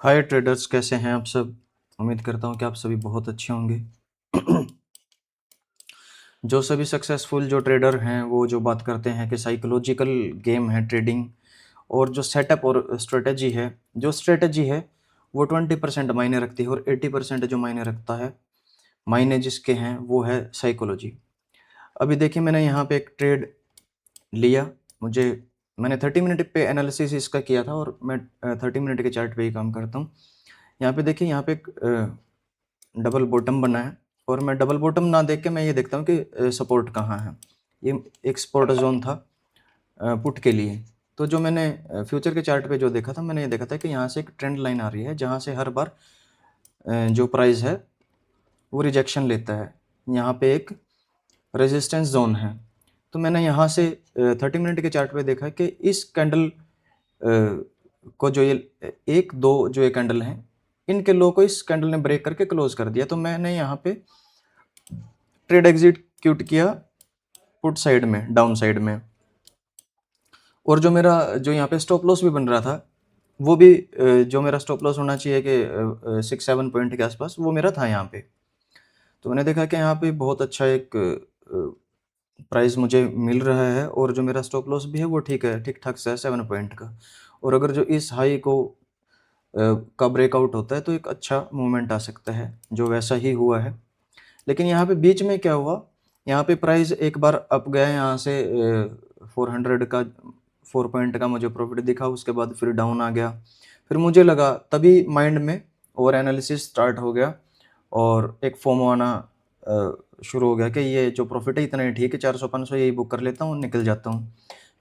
हाय traders, कैसे हैं आप सब। उम्मीद करता हूँ कि आप सभी बहुत अच्छे होंगे। जो सभी सक्सेसफुल जो ट्रेडर हैं वो जो बात करते हैं कि साइकोलॉजिकल गेम है ट्रेडिंग, और जो सेटअप और स्ट्रेटजी है वो 20% मायने रखती है और 80% जो मायने रखता है, मायने जिसके हैं वो है साइकोलॉजी। अभी देखिए, मैंने यहाँ पे एक ट्रेड लिया। मुझे मैंने 30 मिनट पे एनालिसिस इसका किया था और मैं 30 मिनट के चार्ट पे ही काम करता हूँ। यहाँ पे देखिए, यहाँ पे एक डबल बॉटम बना है और मैं डबल बॉटम ना देख के मैं ये देखता हूँ कि सपोर्ट कहाँ है। ये एक सपोर्ट जोन था पुट के लिए। तो जो मैंने फ्यूचर के चार्ट पे जो देखा था, मैंने ये देखा था कि यहाँ से एक ट्रेंड लाइन आ रही है जहाँ से हर बार जो प्राइस है वो रिजेक्शन लेता है। यहाँ पे एक रेजिस्टेंस जोन है। तो मैंने यहाँ से 30 मिनट के चार्ट पे देखा कि इस कैंडल को जो ये एक दो जो ये कैंडल हैं, इनके लो को इस कैंडल ने ब्रेक करके क्लोज कर दिया। तो मैंने यहाँ पे ट्रेड एग्जीक्यूट किया पुट साइड में, डाउन साइड में। और जो मेरा जो यहाँ पे स्टॉप लॉस भी बन रहा था, वो भी जो मेरा स्टॉप लॉस होना चाहिए कि 6-7 पॉइंट के आसपास, वो मेरा था यहाँ पे। तो मैंने देखा कि यहाँ पे बहुत अच्छा एक प्राइस मुझे मिल रहा है और जो मेरा स्टॉप लॉस भी है वो ठीक है, ठीक ठाक सा है 7 पॉइंट का। और अगर जो इस हाई को का ब्रेकआउट होता है तो एक अच्छा मूवमेंट आ सकता है, जो वैसा ही हुआ है। लेकिन यहाँ पे बीच में क्या हुआ, यहाँ पे प्राइस एक बार अप गया यहाँ से 400 का 4 पॉइंट का मुझे प्रॉफिट दिखा, उसके बाद फिर डाउन आ गया। फिर मुझे लगा, तभी माइंड में ओवर एनालिसिस स्टार्ट हो गया और एक फोमो आना शुरू हो गया कि ये जो प्रॉफिट है इतना ही ठीक है, 400-500 यही बुक कर लेता हूँ, निकल जाता हूँ।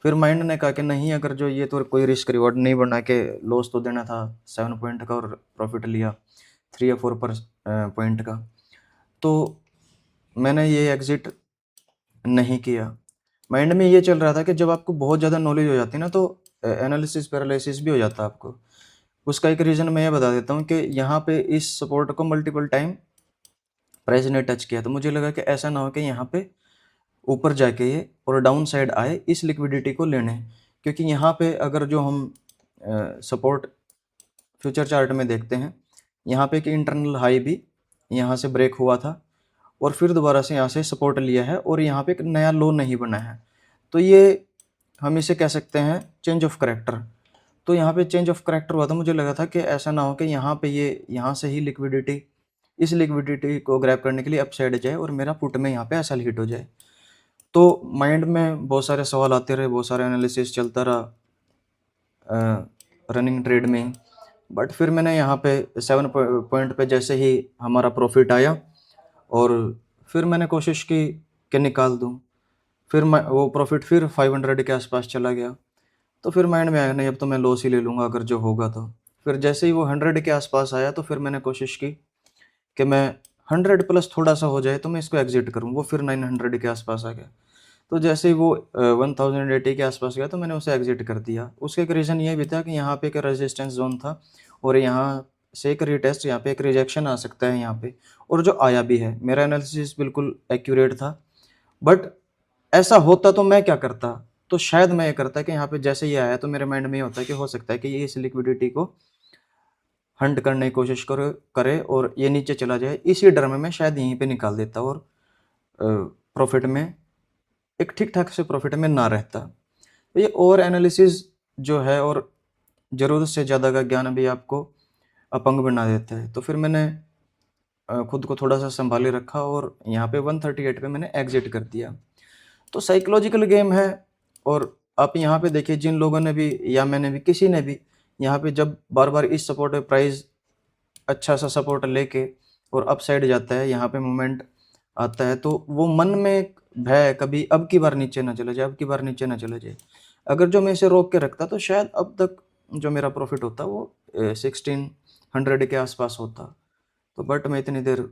फिर माइंड ने कहा कि नहीं, अगर जो ये तो कोई रिस्क रिवॉर्ड नहीं बना के लॉस तो देना था 7 पॉइंट का और प्रॉफिट लिया 3 या 4 पॉइंट का। तो मैंने ये एग्ज़िट नहीं किया। माइंड में ये चल रहा था कि जब आपको बहुत ज़्यादा नॉलेज हो जाती है ना, तो एनालिसिस पैरालिसिस भी हो जाता है आपको। उसका एक रीज़न मैं ये बता देता हूँ कि यहाँ पे इस सपोर्ट को मल्टीपल टाइम प्राइस ने टच किया, तो मुझे लगा कि ऐसा ना हो कि यहाँ पे ऊपर जाके ये और डाउन साइड आए इस लिक्विडिटी को लेने। क्योंकि यहाँ पे अगर जो हम सपोर्ट फ्यूचर चार्ट में देखते हैं, यहाँ पे एक इंटरनल हाई भी यहाँ से ब्रेक हुआ था और फिर दोबारा से यहाँ से सपोर्ट लिया है और यहाँ पे एक नया लो नहीं बना है। तो ये हम इसे कह सकते हैं चेंज ऑफ करैक्टर। तो यहाँ पे चेंज ऑफ करैक्टर हुआ था। मुझे लगा था कि ऐसा ना हो कि यहाँ पे ये यहाँ से ही लिक्विडिटी, इस लिक्विडिटी को ग्रैब करने के लिए अप साइड जाए और मेरा पुट में यहाँ पे ऐसा हिट हो जाए। तो माइंड में बहुत सारे सवाल आते रहे, बहुत सारे एनालिसिस चलता रहा रनिंग ट्रेड में। बट फिर मैंने यहाँ पे 7 पॉइंट पे जैसे ही हमारा प्रॉफिट आया और फिर मैंने कोशिश की कि निकाल दूँ। फिर मैं वो प्रॉफिट फिर 500 के आसपास चला गया। तो फिर माइंड में आया, नहीं अब तो मैं लॉस ही ले लूँगा अगर जो होगा तो। फिर जैसे ही वो 100 के आसपास आया तो फिर मैंने कोशिश की कि मैं 100 प्लस थोड़ा सा हो जाए तो मैं इसको एग्जिट करूँ। वो फिर 900 के आसपास आ गया। तो जैसे ही वो 1080 के आसपास गया तो मैंने उसे एग्जिट कर दिया। उसका एक रीज़न ये भी था कि यहाँ पे एक रेजिस्टेंस जोन था और यहाँ से एक रीटेस्ट, यहाँ पे एक रिजेक्शन आ सकता है यहाँ पे, और जो आया भी है। मेरा एनालिसिस बिल्कुल एक्यूरेट था। बट ऐसा होता तो मैं क्या करता? तो शायद मैं ये करता कि यहाँ पे जैसे ही आया तो मेरे माइंड में ये होता है कि हो सकता है कि ये इस लिक्विडिटी को हंट करने की कोशिश करे और ये नीचे चला जाए। इसी डर में मैं शायद यहीं पे निकाल देता और प्रॉफिट में, एक ठीक ठाक से प्रॉफिट में ना रहता। तो ये ओवर एनालिसिस जो है और ज़रूरत से ज़्यादा का ज्ञान भी आपको अपंग बना देता है। तो फिर मैंने खुद को थोड़ा सा संभाले रखा और यहाँ पे 138 पे मैंने एग्जिट कर दिया। तो साइकोलॉजिकल गेम है। और आप यहाँ पे देखिए, जिन लोगों ने भी या मैंने भी, किसी ने भी यहाँ पे जब बार बार इस सपोर्ट पे प्राइस अच्छा सा सपोर्ट लेके और अप साइड जाता है, यहाँ पे मूवमेंट आता है, तो वो मन में एक भय, कभी अब की बार नीचे ना चले जाए, अब की बार नीचे ना चले जाए। अगर जो मैं इसे रोक के रखता तो शायद अब तक जो मेरा प्रॉफिट होता वो 1600 के आसपास होता। तो बट मैं इतनी देर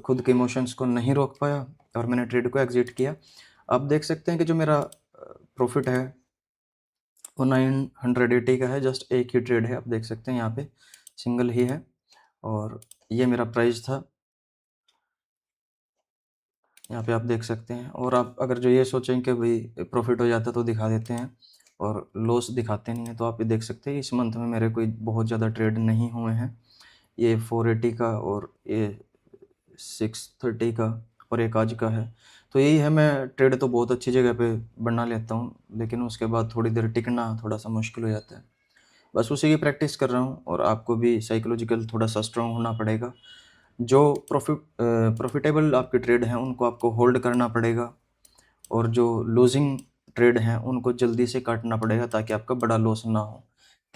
खुद के इमोशंस को नहीं रोक पाया और मैंने ट्रेड को एग्जिट किया। आप देख सकते हैं कि जो मेरा प्रॉफिट है वो 980 का है। जस्ट एक ही ट्रेड है, आप देख सकते हैं यहाँ पे सिंगल ही है और ये मेरा प्राइस था, यहाँ पे आप देख सकते हैं। और आप अगर जो ये सोचें कि भाई प्रॉफिट हो जाता तो दिखा देते हैं। और लॉस दिखाते नहीं हैं। तो आप ये देख सकते हैं इस मंथ में मेरे कोई बहुत ज़्यादा ट्रेड नहीं हुए हैं। ये 480 का और ये 630 का और एक आज का है। तो यही है, मैं ट्रेड तो बहुत अच्छी जगह पे बना लेता हूँ, लेकिन उसके बाद थोड़ी देर टिकना थोड़ा-सा मुश्किल हो जाता है। बस उसी की प्रैक्टिस कर रहा हूँ और आपको भी साइकोलॉजिकल थोड़ा-सा स्ट्रॉन्ग होना पड़ेगा। जो प्रॉफ़िटेबल आपके ट्रेड हैं उनको आपको होल्ड करना पड़ेगा और जो लूज़िंग ट्रेड हैं उनको जल्दी से काटना पड़ेगा ताकि आपका बड़ा लॉस ना हो।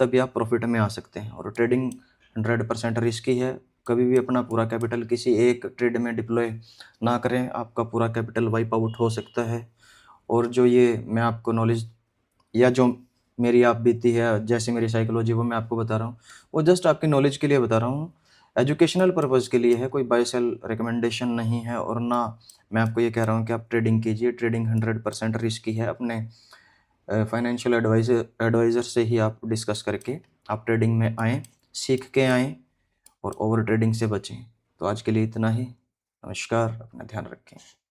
तभी आप प्रॉफ़िट में आ सकते हैं। और ट्रेडिंग 100% रिस्की है। कभी भी अपना पूरा कैपिटल किसी एक ट्रेड में डिप्लॉय ना करें, आपका पूरा कैपिटल वाइप आउट हो सकता है। और जो ये मैं आपको नॉलेज या जो मेरी आप बीती है, जैसे मेरी साइकोलॉजी, वो मैं आपको बता रहा हूँ, वो जस्ट आपकी नॉलेज के लिए बता रहा हूँ, एजुकेशनल पर्पज़ के लिए है, कोई बाय सेल रिकमेंडेशन नहीं है। और ना मैं आपको ये कह रहा हूँ कि आप ट्रेडिंग कीजिए। ट्रेडिंग 100% रिस्की है। अपने फाइनेंशियल एडवाइज़र से ही आप डिस्कस करके आप ट्रेडिंग में आएँ, सीख के आएँ और ओवर ट्रेडिंग से बचें। तो आज के लिए इतना ही। नमस्कार, अपना ध्यान रखें।